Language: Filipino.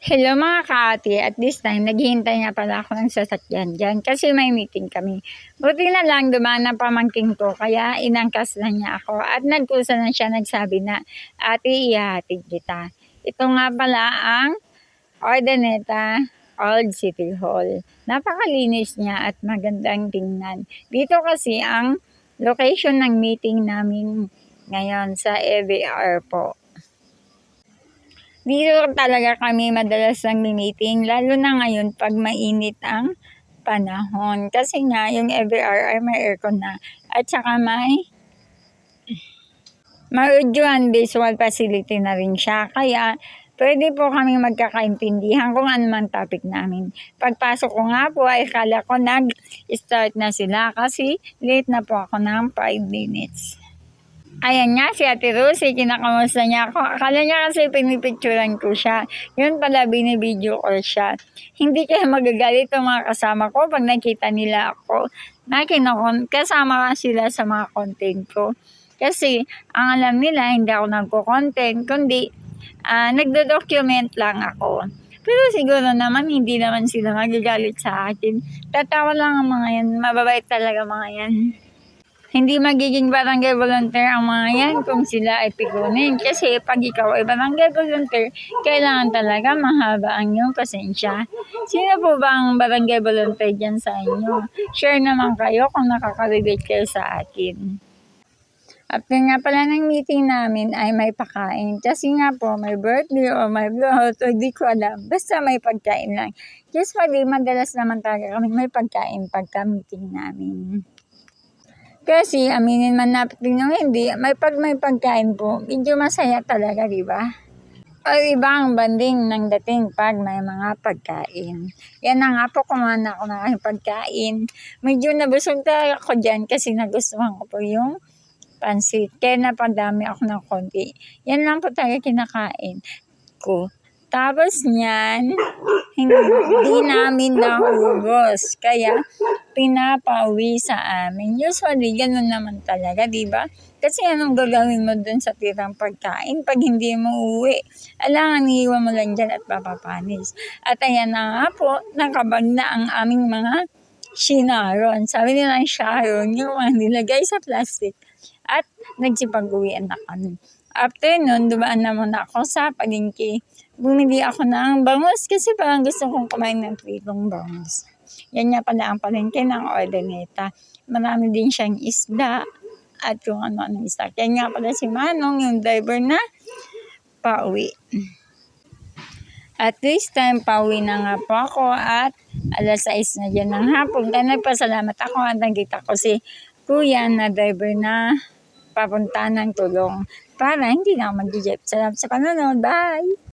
Hello mga ka-ate, at this time naghihintay nga pala ako ng sasakyan dyan kasi may meeting kami. Buti na lang dumaan ang pamangking ko kaya inangkas na niya ako at nagkusa na siya nagsabi na, ate, ihahatid kita. Ito nga pala ang Ordaneta Old City Hall. Napakalinis niya at magandang tingnan. Dito kasi ang location ng meeting namin ngayon sa EVR po. Dito talaga kami madalas nagmi-meeting, lalo na ngayon pag mainit ang panahon. Kasi nga, yung EVR ay may aircon na. At saka may audio visual facility na rin siya. Kaya, pwede po kami magkakaintindihan kung ano man topic namin. Pagpasok ko nga po ay kala ko nag-start na sila kasi late na po ako ng 5 minutes. Ayan nga si Ate Rosie, kinakamusta niya ako. Akala niya kasi pinipicturan ko siya. Yun pala, binibideo ko siya. Hindi kaya magagalit ang mga kasama ko pag nakita nila ako na kasama sila sa mga content ko. Kasi ang alam nila, hindi ako nagko-content, kundi nagdo-document lang ako. Pero siguro naman, hindi naman sila magagalit sa akin. Tatawa lang ang mga yan. Mababait talaga mga yan. Hindi magiging barangay volunteer ang mga yan kung sila ay pikunin. Kasi pag ikaw ay barangay volunteer, kailangan talaga mahaba ang iyong pasensya. Sino po ba ang barangay volunteer dyan sa inyo? Share naman kayo kung nakaka-relate kayo sa akin. After nga pala ng meeting namin ay may pakain. Kasi nga po may birthday o may blowout o di ko alam. Basta may pagkain lang. Usually madalas naman talaga kami may pagkain pagka meeting namin. Kasi aminin man natin nung hindi, may pagkain po, medyo masaya talaga, di ba? O iba ang banding ng dating pag may mga pagkain. Yan na nga po, kumain ako ng aking pagkain. Medyo nabusog talaga ako dyan kasi nagustuhan ko po yung pansit. Kaya napadami ako ng konti. Yan lang po talaga kinakain ko. Tapos niyan, hindi namin naubos. Kaya, pinapauwi sa amin. Usually, ganun naman talaga, di ba? Kasi anong gagawin mo dun sa tirang pagkain pag hindi mo uwi? Alangan, iiwan mo lang dyan at papapanis. At ayan na nga po, nakabag na ang aming mga Sharon. Sabi nila ang Sharon, yung mga nilagay sa plastic. At nagsipag-uwian na kami. After nun, dumaan naman ako sa palengke. Bumili ako ng bangus kasi parang gusto kong kumain ng pritong bangus. Yan nga pala ang palengke ng Ordaneta. Marami din siyang isda at kung ano-ano isda. Yan nga pala si Manong, yung driver na pauwi. At this time, pauwi na nga po ako at alas 6 na dyan ng hapon. Kaya nagpasalamat ako at nakita ko si Kuya na driver na papunta ng Tulong para hindi na ako mag-jeep. Salamat sa panonood. Bye!